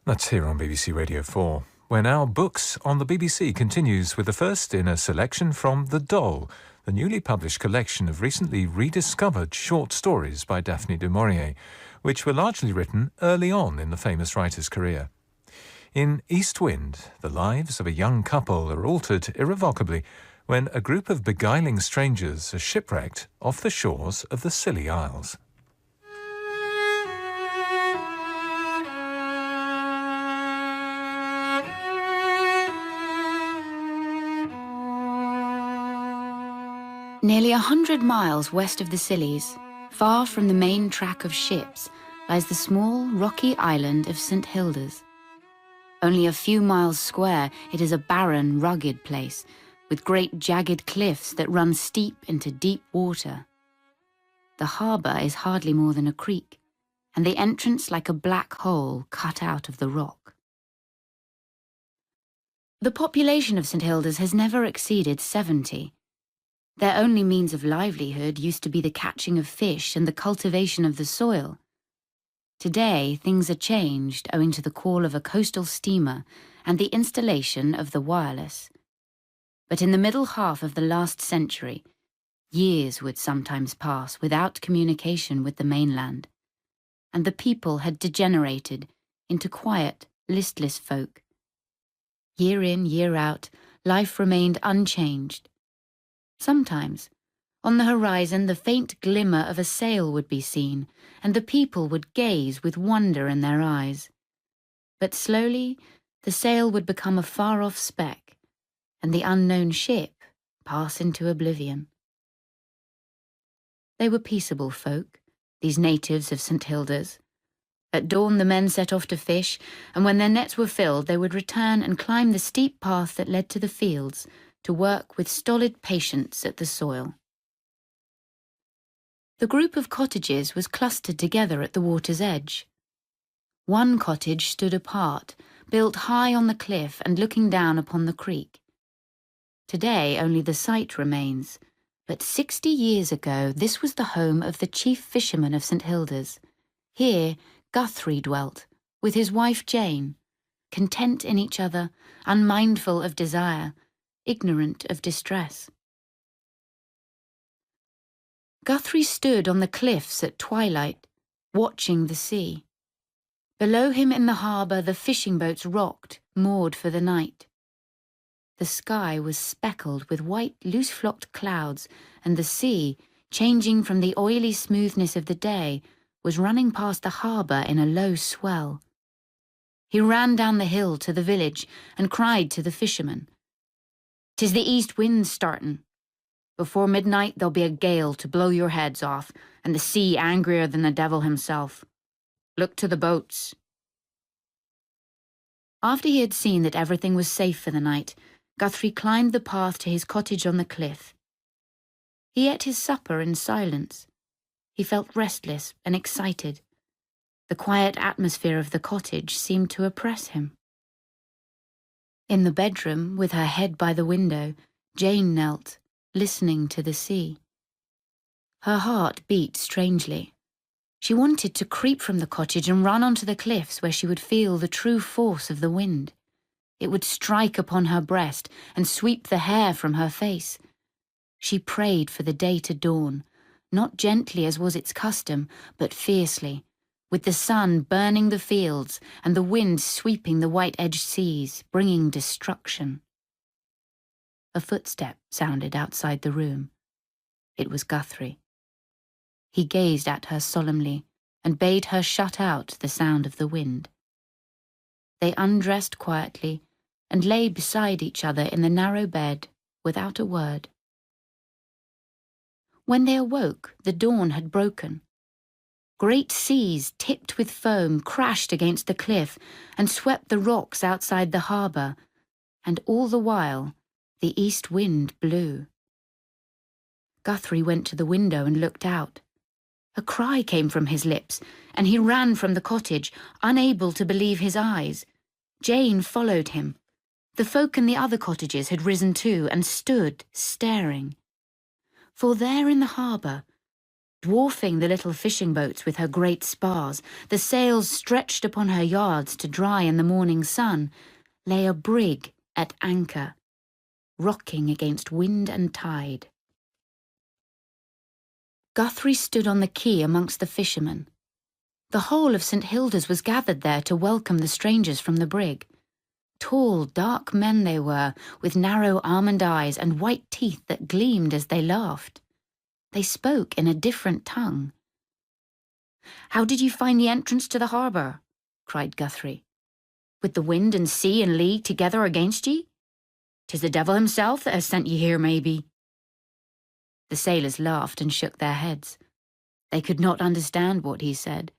That's here on BBC Radio 4, where now Books on the BBC continues with the first in a selection from The Doll, the newly published collection of recently rediscovered short stories by Daphne du Maurier, which were largely written early on in the famous writer's career. In East Wind, the lives of a young couple are altered irrevocably when a group of beguiling strangers are shipwrecked off the shores of the Scilly Isles. Nearly 100 miles west of the Scillies, far from the main track of ships, lies the small, rocky island of St Hilda's. Only a few miles square, it is a barren, rugged place, with great jagged cliffs that run steep into deep water. The harbour is hardly more than a creek, and the entrance like a black hole cut out of the rock. The population of St Hilda's has never exceeded 70. Their only means of livelihood used to be the catching of fish and the cultivation of the soil. Today, things are changed owing to the call of a coastal steamer and the installation of the wireless. But in the middle half of the last century, years would sometimes pass without communication with the mainland, and the people had degenerated into quiet, listless folk. Year in, year out, life remained unchanged. Sometimes, on the horizon, the faint glimmer of a sail would be seen, and the people would gaze with wonder in their eyes. But slowly, the sail would become a far-off speck, and the unknown ship pass into oblivion. They were peaceable folk, these natives of St Hilda's. At dawn the men set off to fish, and when their nets were filled they would return and climb the steep path that led to the fields, to work with stolid patience at the soil. The group of cottages was clustered together at the water's edge. One cottage stood apart, built high on the cliff and looking down upon the creek. Today only the site remains, but 60 years ago this was the home of the chief fisherman of St Hilda's. Here Guthrie dwelt, with his wife Jane, content in each other, unmindful of desire, ignorant of distress. Guthrie stood on the cliffs at twilight, watching the sea. Below him in the harbour the fishing boats rocked, moored for the night. The sky was speckled with white, loose-flocked clouds, and the sea, changing from the oily smoothness of the day, was running past the harbour in a low swell. He ran down the hill to the village and cried to the fishermen, "'Tis the east wind startin'. Before midnight there'll be a gale to blow your heads off, and the sea angrier than the devil himself. Look to the boats." After he had seen that everything was safe for the night, Guthrie climbed the path to his cottage on the cliff. He ate his supper in silence. He felt restless and excited. The quiet atmosphere of the cottage seemed to oppress him. In the bedroom, with her head by the window, Jane knelt, listening to the sea. Her heart beat strangely. She wanted to creep from the cottage and run onto the cliffs where she would feel the true force of the wind. It would strike upon her breast and sweep the hair from her face. She prayed for the day to dawn, not gently as was its custom, but fiercely, with the sun burning the fields and the wind sweeping the white-edged seas, bringing destruction. A footstep sounded outside the room. It was Guthrie. He gazed at her solemnly and bade her shut out the sound of the wind. They undressed quietly and lay beside each other in the narrow bed without a word. When they awoke, the dawn had broken. Great seas, tipped with foam, crashed against the cliff and swept the rocks outside the harbour, and all the while the east wind blew. Guthrie went to the window and looked out. A cry came from his lips, and he ran from the cottage, unable to believe his eyes. Jane followed him. The folk in the other cottages had risen too and stood, staring. For there in the harbour, Dwarfing the little fishing boats with her great spars, the sails stretched upon her yards to dry in the morning sun, lay a brig at anchor, rocking against wind and tide. Guthrie stood on the quay amongst the fishermen. The whole of St. Hilda's was gathered there to welcome the strangers from the brig. Tall, dark men they were, with narrow almond eyes and white teeth that gleamed as they laughed. They spoke in a different tongue. "How did you find the entrance to the harbour?" cried Guthrie. "With the wind and sea and lee together against ye? 'Tis the devil himself that has sent ye here, maybe." The sailors laughed and shook their heads. They could not understand what he said.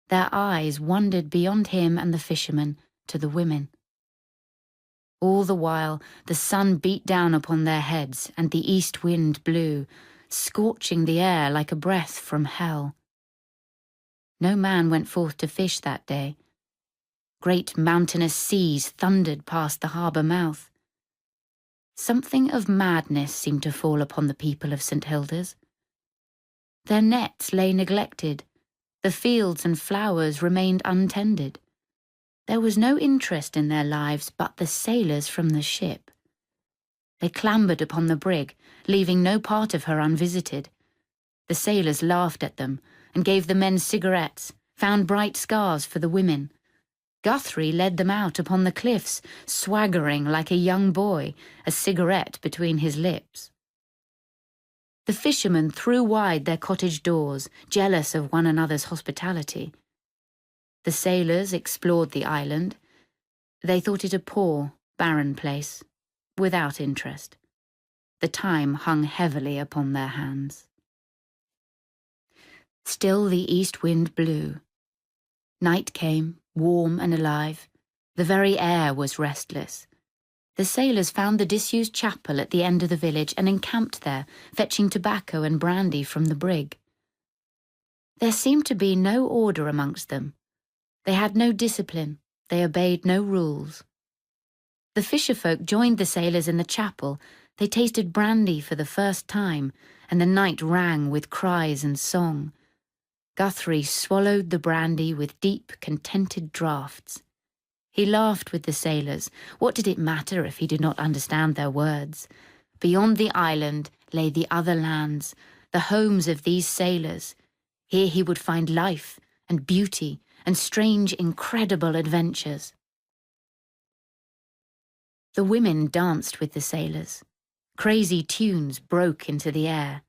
Their eyes wandered beyond him and the fishermen to the women. All the while, the sun beat down upon their heads and the east wind blew, scorching the air like a breath from hell. No man went forth to fish that day. Great mountainous seas thundered past the harbour mouth. Something of madness seemed to fall upon the people of St. Hilda's. Their nets lay neglected. The fields and flowers remained untended. There was no interest in their lives but the sailors from the ship. They clambered upon the brig, leaving no part of her unvisited. The sailors laughed at them and gave the men cigarettes, found bright scarves for the women. Guthrie led them out upon the cliffs, swaggering like a young boy, a cigarette between his lips. The fishermen threw wide their cottage doors, jealous of one another's hospitality. The sailors explored the island. They thought it a poor, barren place, without interest. The time hung heavily upon their hands. Still the east wind blew. Night came, warm and alive. The very air was restless. The sailors found the disused chapel at the end of the village and encamped there, fetching tobacco and brandy from the brig. There seemed to be no order amongst them. They had no discipline. They obeyed no rules. The fisherfolk joined the sailors in the chapel. They tasted brandy for the first time, and the night rang with cries and song. Guthrie swallowed the brandy with deep, contented draughts. He laughed with the sailors. What did it matter if he did not understand their words? Beyond the island lay the other lands, the homes of these sailors. Here he would find life and beauty and strange, incredible adventures. The women danced with the sailors. Crazy tunes broke into the air.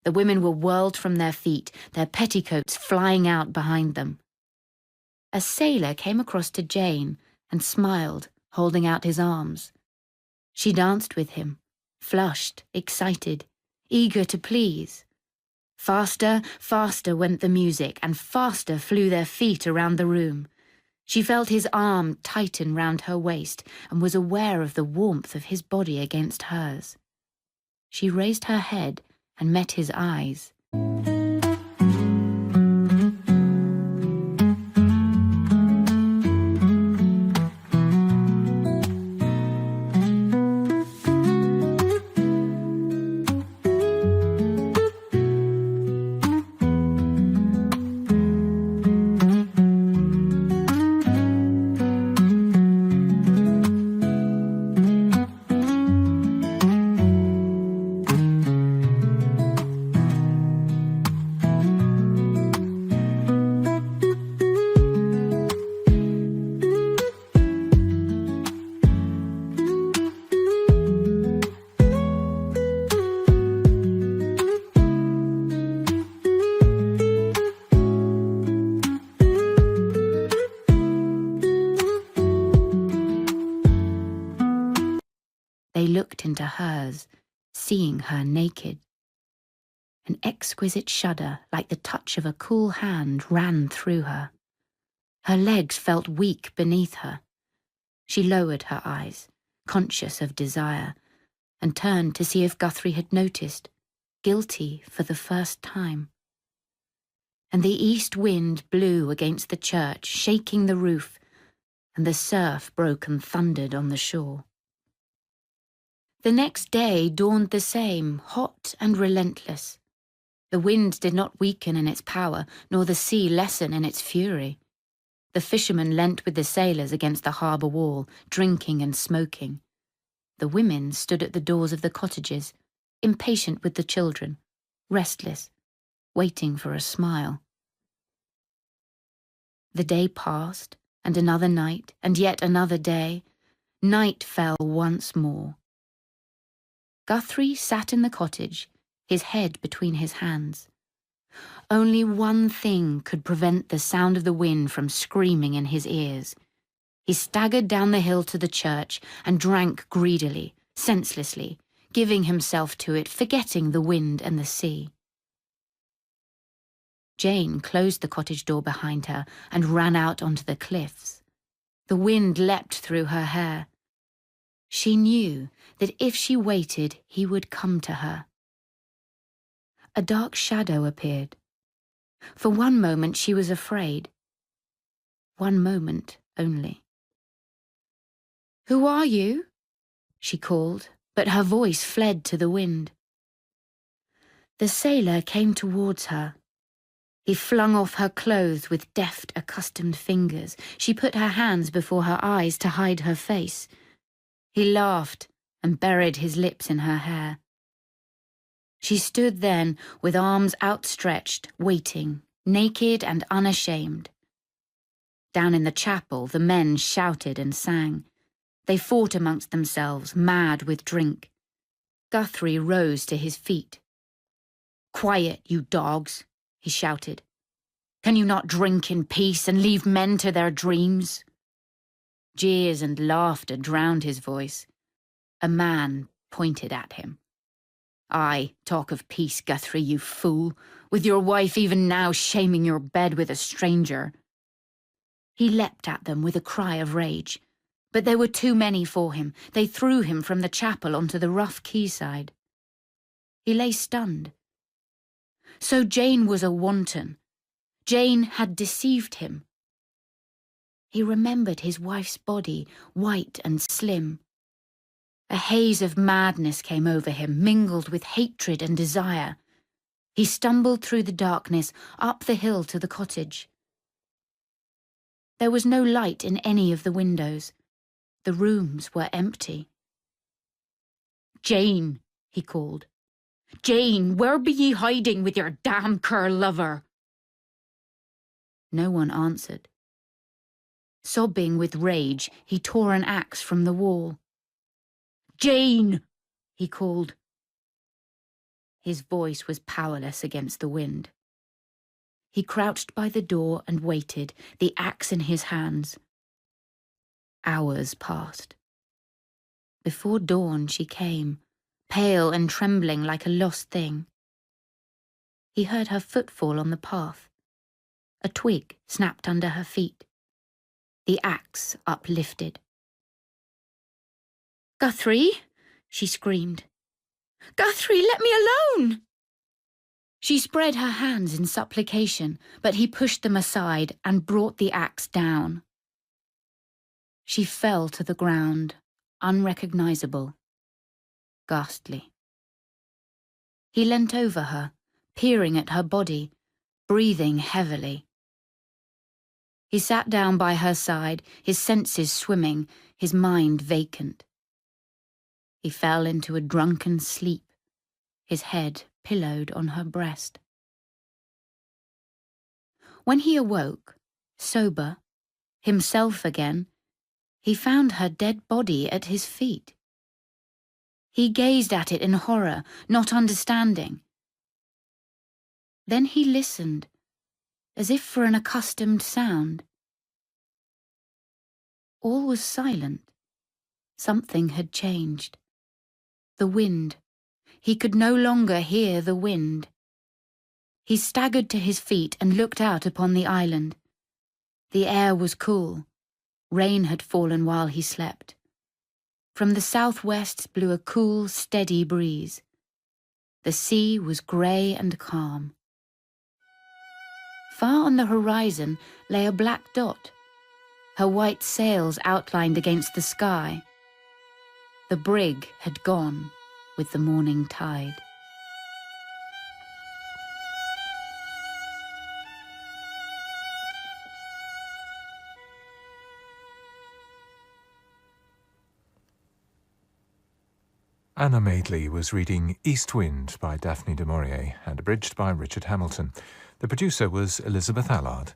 The women were whirled from their feet, their petticoats flying out behind them. A sailor came across to Jane and smiled, holding out his arms. She danced with him, flushed, excited, eager to please. Faster, faster went the music, and faster flew their feet around the room. She felt his arm tighten round her waist and was aware of the warmth of his body against hers. She raised her head and met his eyes. They looked into hers, seeing her naked. An exquisite shudder, like the touch of a cool hand, ran through her. Her legs felt weak beneath her. She lowered her eyes, conscious of desire, and turned to see if Guthrie had noticed, guilty for the first time. And the east wind blew against the church, shaking the roof, and the surf broke and thundered on the shore. The next day dawned the same, hot and relentless. The wind did not weaken in its power, nor the sea lessen in its fury. The fishermen leant with the sailors against the harbour wall, drinking and smoking. The women stood at the doors of the cottages, impatient with the children, restless, waiting for a smile. The day passed, and another night, and yet another day. Night fell once more. Guthrie sat in the cottage, his head between his hands. Only one thing could prevent the sound of the wind from screaming in his ears. He staggered down the hill to the church and drank greedily, senselessly, giving himself to it, forgetting the wind and the sea. Jane closed the cottage door behind her and ran out onto the cliffs. The wind leapt through her hair. She knew that if she waited, he would come to her. A dark shadow appeared. For one moment she was afraid. One moment only. "Who are you?" she called, but her voice fled to the wind. The sailor came towards her. He flung off her clothes with deft, accustomed fingers. She put her hands before her eyes to hide her face. He laughed and buried his lips in her hair. She stood then, with arms outstretched, waiting, naked and unashamed. Down in the chapel, the men shouted and sang. They fought amongst themselves, mad with drink. Guthrie rose to his feet. "Quiet, you dogs," he shouted. "Can you not drink in peace and leave men to their dreams?" Jeers and laughter drowned his voice. A man pointed at him. "Aye, talk of peace, Guthrie, you fool, with your wife even now shaming your bed with a stranger." He leapt at them with a cry of rage, but there were too many for him. They threw him from the chapel onto the rough quayside. He lay stunned. So Jane was a wanton. Jane had deceived him. He remembered his wife's body, white and slim. A haze of madness came over him, mingled with hatred and desire. He stumbled through the darkness, up the hill to the cottage. There was no light in any of the windows. The rooms were empty. "Jane," he called. "Jane, where be ye hiding with your damn cur lover?" No one answered. Sobbing with rage, he tore an axe from the wall. "Jane!" he called. His voice was powerless against the wind. He crouched by the door and waited, the axe in his hands. Hours passed. Before dawn she came, pale and trembling like a lost thing. He heard her footfall on the path. A twig snapped under her feet. The axe uplifted. "Guthrie!" she screamed. "Guthrie, let me alone!" She spread her hands in supplication, but he pushed them aside and brought the axe down. She fell to the ground, unrecognizable, ghastly. He leant over her, peering at her body, breathing heavily. He sat down by her side, his senses swimming, his mind vacant. He fell into a drunken sleep, his head pillowed on her breast. When he awoke, sober, himself again, he found her dead body at his feet. He gazed at it in horror, not understanding. Then he listened, as if for an accustomed sound. All was silent. Something had changed. The wind. He could no longer hear the wind. He staggered to his feet and looked out upon the island. The air was cool. Rain had fallen while he slept. From the southwest blew a cool, steady breeze. The sea was grey and calm. Far on the horizon lay a black dot, her white sails outlined against the sky. The brig had gone with the morning tide. Anna Madeley was reading East Wind by Daphne du Maurier and abridged by Richard Hamilton. The producer was Elizabeth Allard.